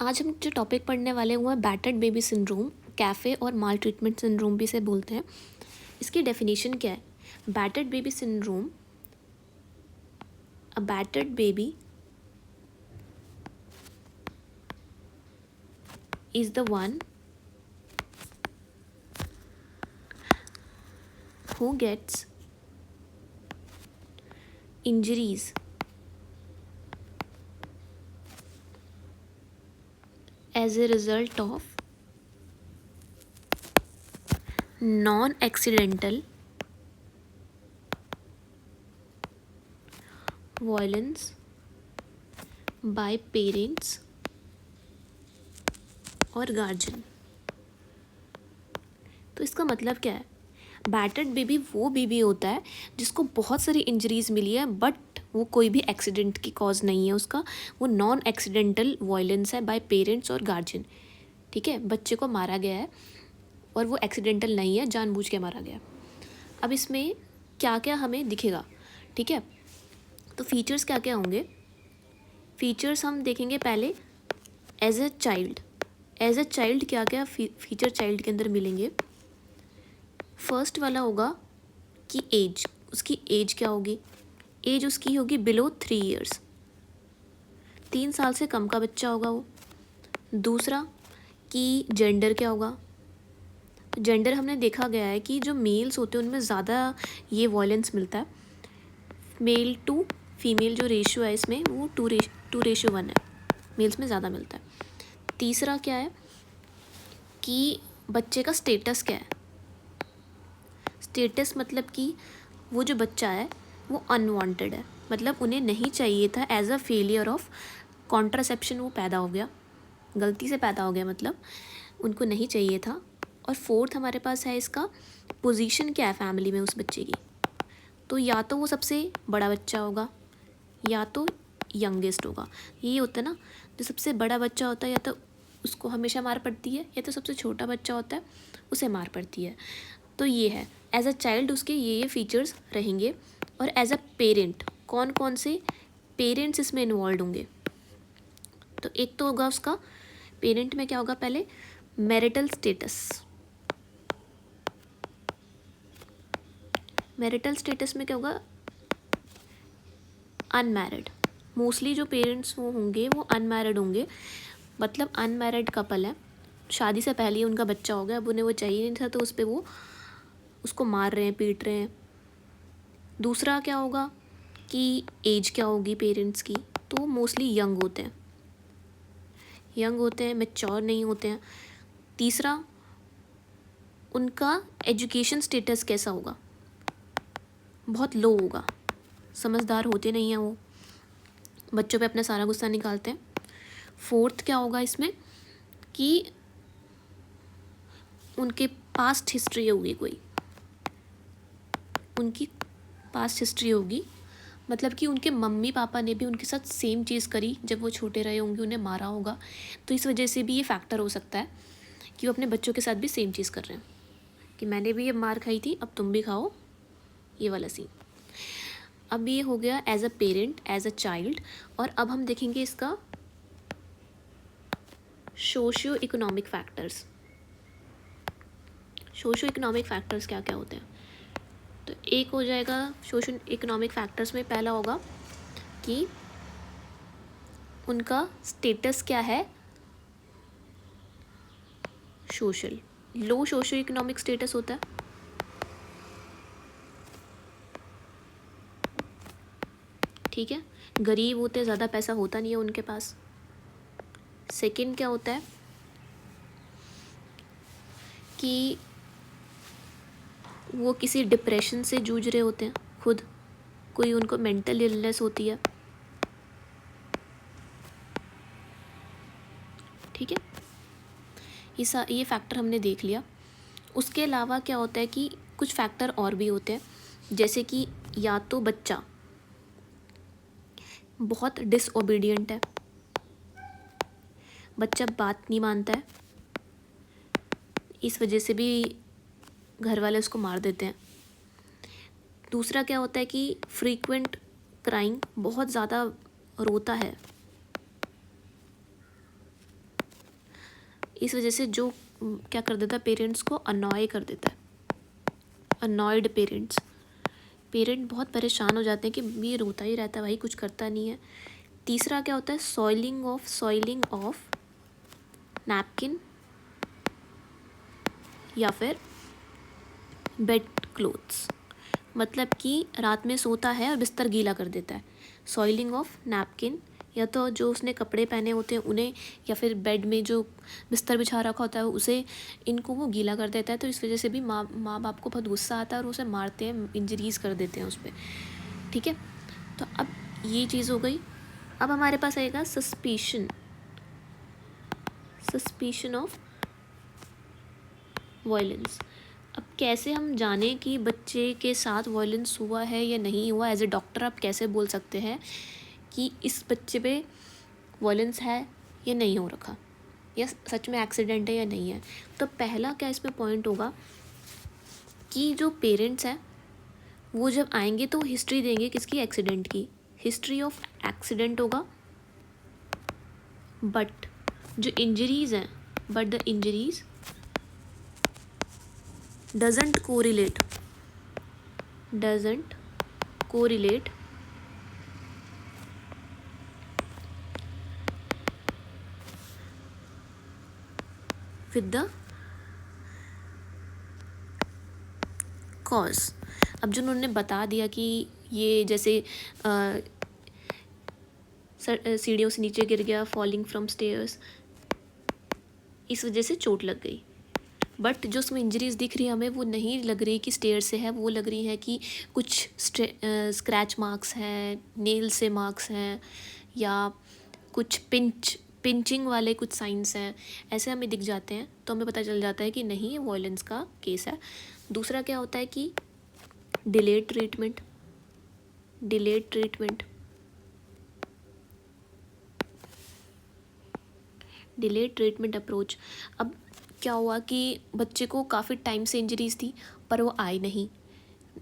आज हम जो टॉपिक पढ़ने वाले हुए हैं बैटर्ड बेबी सिंड्रोम, कैफ़े और माल ट्रीटमेंट सिंड्रोम भी से बोलते हैं। इसकी डेफिनेशन क्या है? Battered baby syndrome, a battered baby is the one who gets injuries as a result of non-accidental violence by parents और गार्जियन। तो इसका मतलब क्या है? बैटर्ड बेबी वो बेबी होता है जिसको बहुत सारी इंजरीज मिली है, बट वो कोई भी एक्सीडेंट की कॉज नहीं है उसका, वो नॉन एक्सीडेंटल वायलेंस है बाय पेरेंट्स और गार्जियन। ठीक है, बच्चे को मारा गया है और वो एक्सीडेंटल नहीं है, जानबूझ के मारा गया। अब इसमें क्या क्या हमें दिखेगा? ठीक है, तो फीचर्स क्या क्या होंगे? फीचर्स हम देखेंगे पहले एज अ चाइल्ड क्या क्या फीचर चाइल्ड के अंदर मिलेंगे। फर्स्ट वाला होगा कि एज, उसकी एज क्या होगी? एज उसकी होगी बिलो 3 ईयर्स, 3 साल से कम का बच्चा होगा वो। दूसरा कि जेंडर क्या होगा? जेंडर हमने देखा गया है कि जो मेल्स होते हैं उनमें ज़्यादा ये वॉयलेंस मिलता है, मेल टू फीमेल जो रेशियो है इसमें वो 2:1 है, मेल्स में ज़्यादा मिलता है। तीसरा क्या है कि बच्चे का स्टेटस क्या है? स्टेटस मतलब कि वो जो बच्चा है वो अनवांटेड है, मतलब उन्हें नहीं चाहिए था, as a failure of contraception वो पैदा हो गया, गलती से पैदा हो गया, मतलब उनको नहीं चाहिए था। और फोर्थ हमारे पास है इसका पोजीशन क्या है फैमिली में उस बच्चे की। तो या तो वो सबसे बड़ा बच्चा होगा या तो यंगेस्ट होगा। ये होता है ना, जो सबसे बड़ा बच्चा होता है या तो उसको हमेशा मार पड़ती है, या तो सबसे छोटा बच्चा होता है उसे मार पड़ती है। तो ये है एज अ चाइल्ड उसके ये फीचर्स रहेंगे। और एज अ पेरेंट कौन कौन से पेरेंट्स इसमें इन्वॉल्व होंगे? तो एक तो होगा उसका पेरेंट में क्या होगा, पहले मैरिटल स्टेटस। मैरिटल स्टेटस में क्या होगा? अनमैरिड। मोस्टली जो पेरेंट्स वो होंगे वो अनमैरिड होंगे, मतलब अनमैरिड कपल है, शादी से पहले ही उनका बच्चा हो गया, अब उन्हें वो चाहिए नहीं था तो उस पर वो उसको मार रहे हैं, पीट रहे हैं। दूसरा क्या होगा कि एज क्या होगी पेरेंट्स की? तो मोस्टली यंग होते हैं, मैच्योर नहीं होते हैं। तीसरा उनका एजुकेशन स्टेटस कैसा होगा? बहुत लो होगा, समझदार होते नहीं हैं, वो बच्चों पे अपना सारा गुस्सा निकालते हैं। फोर्थ क्या होगा इसमें कि उनके पास्ट हिस्ट्री होगी, उनकी पास्ट हिस्ट्री होगी, मतलब कि उनके मम्मी पापा ने भी उनके साथ सेम चीज़ करी जब वो छोटे रहे होंगे, उन्हें मारा होगा। तो इस वजह से भी ये फैक्टर हो सकता है कि वो अपने बच्चों के साथ भी सेम चीज़ कर रहे हैं, कि मैंने भी ये मार खाई थी अब तुम भी खाओ, ये वाला सीन। अब ये हो गया as a parent, as a child. और अब हम देखेंगे इसका socio economic factors. Socio economic factors क्या क्या होते हैं? तो एक हो जाएगा सोशल इकोनॉमिक फैक्टर्स में, पहला होगा कि उनका स्टेटस क्या है, सोशल। लो सोशियो इकोनॉमिक स्टेटस होता है, ठीक है, गरीब होते, ज़्यादा पैसा होता नहीं है उनके पास। सेकंड क्या होता है कि वो किसी डिप्रेशन से जूझ रहे होते हैं खुद, कोई उनको मेंटल इलनेस होती है, ठीक है। ये फैक्टर हमने देख लिया। उसके अलावा क्या होता है कि कुछ फैक्टर और भी होते हैं, जैसे कि या तो बच्चा बहुत डिसओबीडियंट है, बच्चा बात नहीं मानता है, इस वजह से भी घर वाले उसको मार देते हैं। दूसरा क्या होता है कि फ्रीक्वेंट क्राइंग, बहुत ज़्यादा रोता है, इस वजह से जो क्या कर देता है, पेरेंट्स को अनॉय कर देता है, अनॉयड पेरेंट्स। पेरेंट बहुत परेशान हो जाते हैं कि ये रोता ही रहता है भाई, कुछ करता नहीं है। तीसरा क्या होता है, सॉइलिंग ऑफ नैपकिन या फिर बेड क्लोथ्स, मतलब कि रात में सोता है और बिस्तर गीला कर देता है। सॉइलिंग ऑफ नैपकिन, या तो जो उसने कपड़े पहने होते हैं उन्हें, या फिर बेड में जो बिस्तर बिछा रखा होता है उसे, इनको वो गीला कर देता है। तो इस वजह से भी माँ बाप को बहुत गुस्सा आता है और उसे मारते हैं, इंजरीज कर देते हैं उस पर। ठीक है, तो अब ये चीज़ हो गई। अब हमारे पास आएगा सस्पिशन ऑफ वायलेंस। अब कैसे हम जानें कि बच्चे के साथ वायलेंस हुआ है या नहीं हुआ। एज ए डॉक्टर आप कैसे बोल सकते हैं कि इस बच्चे पे वायलेंस है या नहीं हो रखा, या सच में एक्सीडेंट है या नहीं है। तो पहला क्या इसमें पॉइंट होगा कि जो पेरेंट्स हैं वो जब आएंगे तो हिस्ट्री देंगे किसकी, एक्सीडेंट की, हिस्ट्री ऑफ एक्सीडेंट होगा। बट जो इंजरीज हैं, but the injuries doesn't correlate with the cause। अब जो उन्होंने बता दिया कि ये जैसे सीढ़ियों से नीचे गिर गया, फॉलिंग फ्रॉम स्टेयर्स, इस वजह से चोट लग गई। बट जो उसमें इंजरीज दिख रही है हमें, वो नहीं लग रही कि स्टेयर से है, वो लग रही है कि कुछ स्क्रैच मार्क्स हैं, नेल से मार्क्स हैं, या कुछ पिंचिंग वाले कुछ साइंस हैं, ऐसे हमें दिख जाते हैं। तो हमें पता चल जाता है कि नहीं, ये वायलेंस का केस है। दूसरा क्या होता है कि डिलेड ट्रीटमेंट अप्रोच। अब क्या हुआ कि बच्चे को काफ़ी टाइम से इंजरीज थी पर वो आई नहीं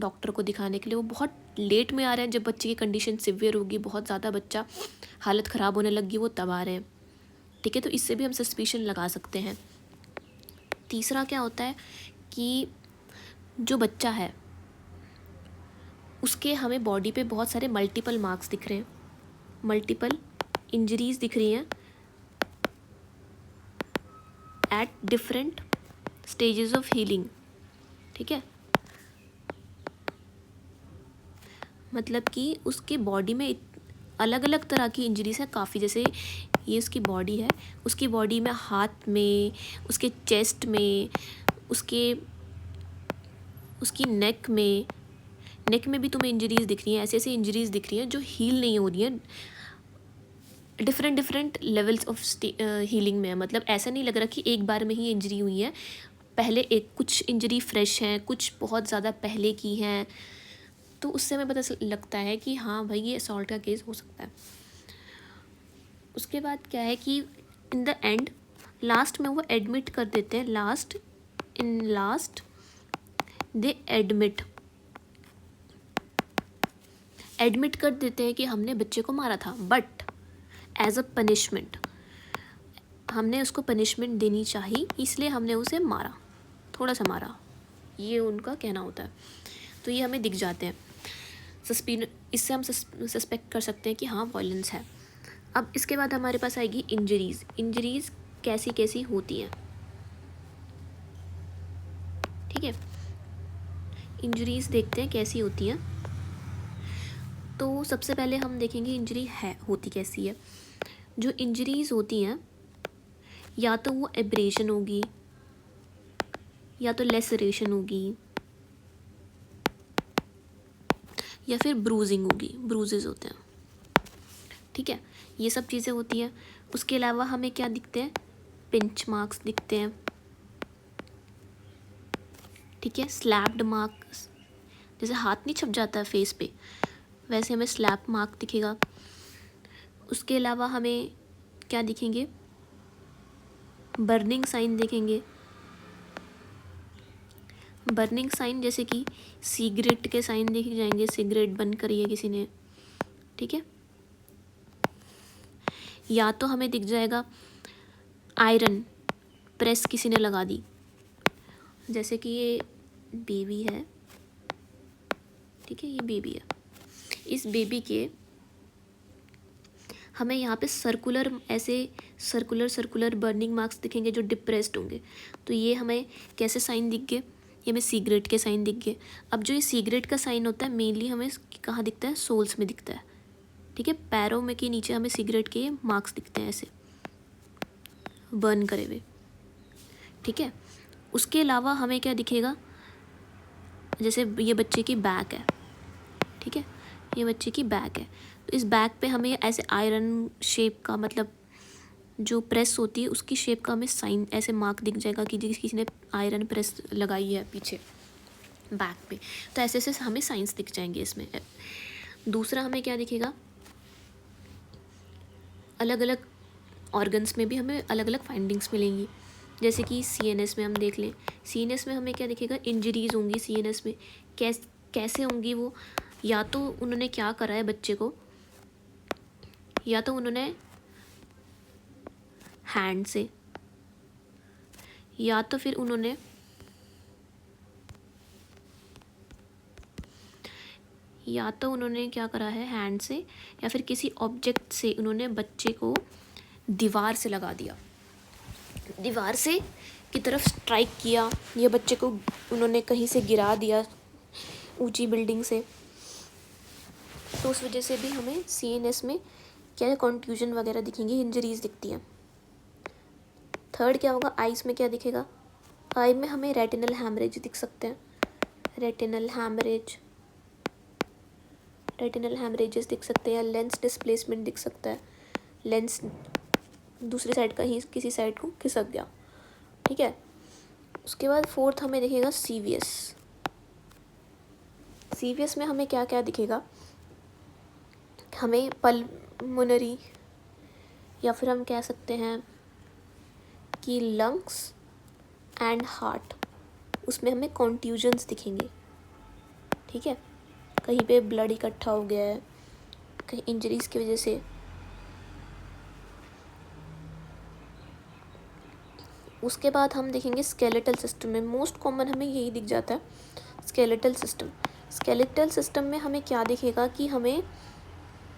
डॉक्टर को दिखाने के लिए। वो बहुत लेट में आ रहे हैं, जब बच्चे की कंडीशन सिवियर होगी, बहुत ज़्यादा बच्चा हालत ख़राब होने लगी, वो तब आ रहे हैं। ठीक है, तो इससे भी हम सस्पिशन लगा सकते हैं। तीसरा क्या होता है कि जो बच्चा है उसके हमें बॉडी पे बहुत सारे मल्टीपल मार्क्स दिख रहे हैं, मल्टीपल इंजरीज दिख रही हैं at different stages of healing. ठीक है, मतलब कि उसके बॉडी में अलग अलग तरह की इंजरीज हैं काफ़ी। जैसे ये उसकी बॉडी है, उसकी बॉडी में हाथ में, उसके चेस्ट में, उसकी नेक में भी तुम्हें इंजरीज दिख रही हैं। ऐसे ऐसे इंजरीज दिख रही हैं जो हील नहीं हो रही हैं, डिफरेंट लेवल्स ऑफ हीलिंग में है। मतलब ऐसा नहीं लग रहा कि एक बार में ही इंजरी हुई है, पहले कुछ इंजरी फ्रेश हैं, कुछ बहुत ज़्यादा पहले की हैं। तो उससे हमें पता लगता है कि हाँ भाई, ये असॉल्ट का केस हो सकता है। उसके बाद क्या है कि इन द एंड, लास्ट में वो एडमिट कर देते हैं, लास्ट दे एडमिट कर देते हैं कि हमने बच्चे को मारा था, बट एज अ पनिशमेंट, हमने उसको पनिशमेंट देनी चाहिए, इसलिए हमने उसे मारा, थोड़ा सा मारा, ये उनका कहना होता है। तो ये हमें दिख जाते हैं, इससे हम सस्पेक्ट कर सकते हैं कि हाँ वायलेंस है। अब इसके बाद हमारे पास आएगी इंजरीज कैसी कैसी होती हैं। ठीक है, इंजरीज देखते हैं कैसी होती हैं। तो सबसे पहले हम देखेंगे इंजरी होती कैसी है। जो इंजरीज होती हैं, या तो वो एब्रेशन होगी, या तो लेसरेशन होगी, या फिर ब्रूजिंग होगी, ब्रूजेस होते हैं। ठीक है, ये सब चीज़ें होती हैं। उसके अलावा हमें क्या दिखते हैं, पिंच मार्क्स दिखते हैं। ठीक है, स्लैप्ड मार्क्स, जैसे हाथ नहीं छप जाता है फेस पे, वैसे हमें स्लैप मार्क दिखेगा। उसके अलावा हमें क्या दिखेंगे, बर्निंग साइन देखेंगे। बर्निंग साइन जैसे कि सिगरेट के साइन देखे जाएंगे, सिगरेट बंद करी है किसी ने। ठीक है, या तो हमें दिख जाएगा आयरन, प्रेस किसी ने लगा दी, जैसे कि ये बेबी है, ठीक है, ये बेबी है, इस बेबी के हमें यहाँ पे सर्कुलर ऐसे सर्कुलर बर्निंग मार्क्स दिखेंगे जो डिप्रेस्ड होंगे। तो ये हमें कैसे साइन दिख गए, ये हमें सिगरेट के साइन दिख गए। अब जो ये सिगरेट का साइन होता है मेनली हमें कहाँ दिखता है, सोल्स में दिखता है, ठीक है, पैरों में के नीचे हमें सिगरेट के मार्क्स दिखते हैं ऐसे बर्न करे हुए, ठीक है। उसके अलावा हमें क्या दिखेगा, जैसे ये बच्चे की बैक है, ठीक है, ये बच्चे की बैक है, तो इस बैक पे हमें ऐसे आयरन शेप का, मतलब जो प्रेस होती है उसकी शेप का हमें साइन ऐसे मार्क दिख जाएगा कि किसी ने आयरन प्रेस लगाई है पीछे बैक पे। तो ऐसे ऐसे हमें साइंस दिख जाएंगे इसमें। दूसरा हमें क्या दिखेगा, अलग अलग ऑर्गन्स में भी हमें अलग अलग फाइंडिंग्स मिलेंगी। जैसे कि सीएनएस में हम देख लें, सीएनएस में हमें क्या दिखेगा, इंजरीज होंगी सीएनएस में। कैसे होंगी वो, या तो उन्होंने क्या करा है बच्चे को, या तो उन्होंने हैंड से, या तो फिर उन्होंने क्या करा है, हैंड से, या फिर किसी ऑब्जेक्ट से उन्होंने बच्चे को दीवार से लगा दिया, दीवार से की तरफ स्ट्राइक किया, या बच्चे को उन्होंने कहीं से गिरा दिया ऊंची बिल्डिंग से। तो उस वजह से भी हमें सीएनएस में क्या कॉन्ट्यूजन वगैरह दिखेंगी, इंजरीज दिखती हैं। थर्ड क्या होगा, आइज़ में क्या दिखेगा, आई में हमें रेटिनल हैमरेज दिख सकते हैं, रेटिनल हैमरेजेस दिख सकते हैं, लेंस डिस्प्लेसमेंट दिख सकता है, लेंस दूसरी साइड का ही किसी साइड को खिसक गया, ठीक है। उसके बाद फोर्थ हमें दिखेगा सीवीएस में हमें क्या क्या दिखेगा, हमें पल्मोनरी, या फिर हम कह सकते हैं कि लंग्स एंड हार्ट, उसमें हमें कॉन्ट्यूजन्स दिखेंगे, ठीक है, कहीं पे ब्लड इकट्ठा हो गया है कहीं इंजरीज की वजह से। उसके बाद हम देखेंगे स्केलेटल सिस्टम में, मोस्ट कॉमन हमें यही दिख जाता है, स्केलेटल सिस्टम में हमें क्या दिखेगा कि हमें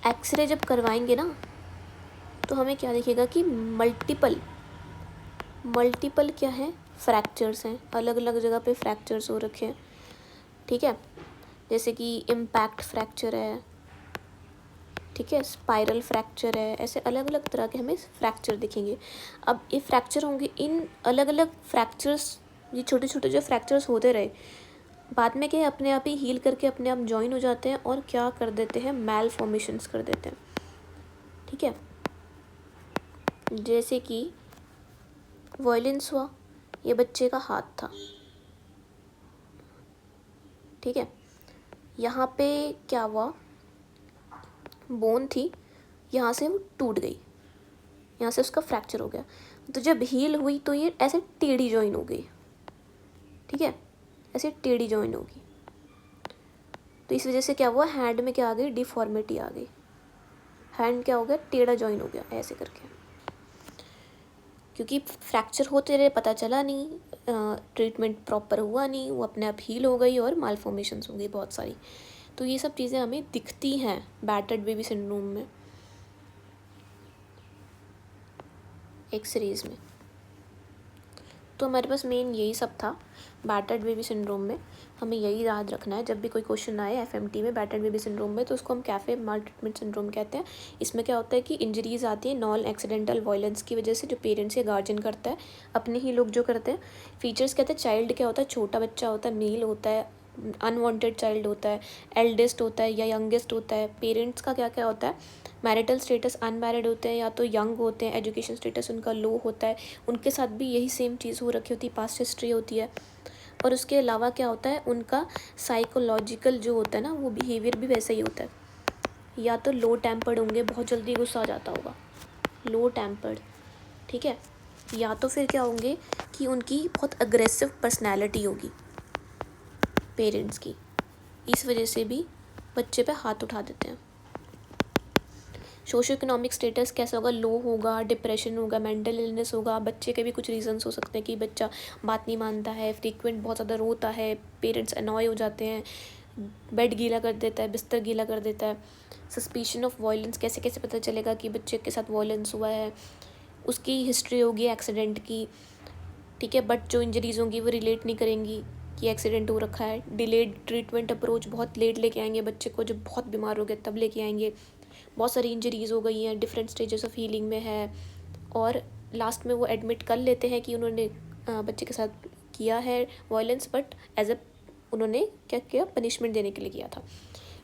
एक्सरे जब करवाएंगे ना तो हमें क्या दिखेगा कि मल्टीपल क्या है, फ्रैक्चर्स हैं, अलग अलग जगह पे फ्रैक्चर्स हो रखे हैं, ठीक है, जैसे कि इम्पैक्ट फ्रैक्चर है, ठीक है, स्पाइरल फ्रैक्चर है, ऐसे अलग अलग तरह के हमें फ्रैक्चर दिखेंगे। अब ये फ्रैक्चर होंगे, इन अलग अलग फ्रैक्चर्स, ये छोटे छोटे जो फ्रैक्चर्स होते रहे बाद में क्या अपने आप ही हील करके अपने आप जॉइन हो जाते हैं और क्या कर देते हैं, मैल फॉर्मेशंस कर देते हैं, ठीक है। जैसे कि वायलेंस हुआ, ये बच्चे का हाथ था, ठीक है, यहाँ पे क्या हुआ, बोन थी, यहाँ से वो टूट गई, यहाँ से उसका फ्रैक्चर हो गया, तो जब हील हुई तो ये ऐसे टेढ़ी जॉइन हो गई, ठीक है, ऐसे टेढ़ी जॉइन होगी। तो इस वजह से क्या हुआ, हैंड में क्या आ गई, डिफॉर्मिटी आ गई, हैंड क्या हो गया, टेढ़ा जॉइन हो गया ऐसे करके, क्योंकि फ्रैक्चर होते रहे, पता चला नहीं, ट्रीटमेंट प्रॉपर हुआ नहीं, वो अपने आप हील हो गई और मालफॉर्मेशंस हो गई बहुत सारी। तो ये सब चीज़ें हमें दिखती हैं बैटर्ड बेबी सिंड्रोम में, एक्सरेज में। तो हमारे पास मेन यही सब था बैटर्ड बेबी सिंड्रोम में। हमें यही याद रखना है, जब भी कोई क्वेश्चन आए एफएमटी में बैटर्ड बेबी सिंड्रोम में, तो उसको हम कैफे माल ट्रीटमेंट सिंड्रोम कहते हैं। इसमें क्या होता है कि इंजरीज आती है नॉन एक्सीडेंटल वायलेंस की वजह से, जो पेरेंट्स या गार्जियन करता है, अपने ही लोग जो करते हैं। फीचर्स कहते हैं, चाइल्ड क्या होता है, छोटा बच्चा होता है, मेल होता है, अनवांटेड चाइल्ड होता है, एल्डेस्ट होता है या यंगेस्ट होता है। पेरेंट्स का क्या क्या होता है, मैरिटल स्टेटस अनमैरिड होते हैं या तो यंग होते हैं, एजुकेशन स्टेटस उनका लो होता है, उनके साथ भी यही सेम चीज़ हो रखी होती है, पास्ट हिस्ट्री होती है। और उसके अलावा क्या होता है, उनका साइकोलॉजिकल जो होता है ना, वो बिहेवियर भी वैसा ही होता है। या तो लो टेम्पर्ड होंगे, बहुत जल्दी गुस्सा आ जाता होगा, लो टेम्पर्ड, ठीक है, या तो फिर क्या होंगे कि उनकी बहुत अग्रेसिव पर्सनैलिटी होगी पेरेंट्स की, इस वजह से भी बच्चे पे हाथ उठा देते हैं। सोशो इकोनॉमिक स्टेटस कैसा होगा, लो होगा, डिप्रेशन होगा, मेंटल इलनेस होगा। बच्चे के भी कुछ रीजंस हो सकते हैं कि बच्चा बात नहीं मानता है, फ्रीक्वेंट बहुत ज़्यादा रोता है, पेरेंट्स अनॉय हो जाते हैं, बेड गीला कर देता है, बिस्तर गीला कर देता है। सस्पिशन ऑफ वायलेंस, कैसे कैसे पता चलेगा कि बच्चे के साथ वायलेंस हुआ है, उसकी हिस्ट्री होगी एक्सीडेंट की, ठीक है, बट जो इंजरीज होंगी वो रिलेट नहीं करेंगी कि एक्सीडेंट हो रखा है। डिलेड ट्रीटमेंट अप्रोच, बहुत लेट लेके आएंगे बच्चे को, जब बहुत बीमार हो गया तब लेके आएंगे। बहुत सारी इंजरीज हो गई हैं, डिफरेंट स्टेजेस ऑफ हीलिंग में है, और लास्ट में वो एडमिट कर लेते हैं कि उन्होंने बच्चे के साथ किया है वायलेंस, बट एज अ उन्होंने क्या किया, पनिशमेंट देने के लिए किया था।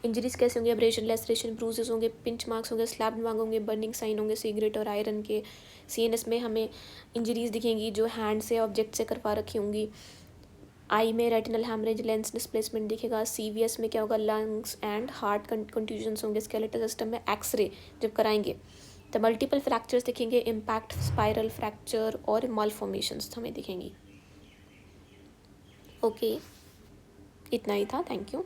इंजरीज कैसे होंगे, एब्रेशन, लेसरेशन, ब्रूजेस होंगे, पिंच मार्क्स होंगे, स्लैब मार्क होंगे, बर्निंग साइन होंगे सिगरेट और आयरन के। सीएनएस में हमें इंजरीज दिखेंगी जो हैंड से ऑब्जेक्ट से करवा रखी होंगी। आई में रेटिनल हैमरेज, लेंस डिस्प्लेसमेंट दिखेगा। सीवीएस में क्या होगा, लंग्स एंड हार्ट कंट्यूजन्स होंगे। स्केलेटल सिस्टम में एक्सरे जब कराएंगे तो मल्टीपल फ्रैक्चर्स दिखेंगे, इम्पैक्ट, स्पाइरल फ्रैक्चर और मालफॉर्मेशंस हमें दिखेंगी। ओके, इतना ही था, थैंक यू।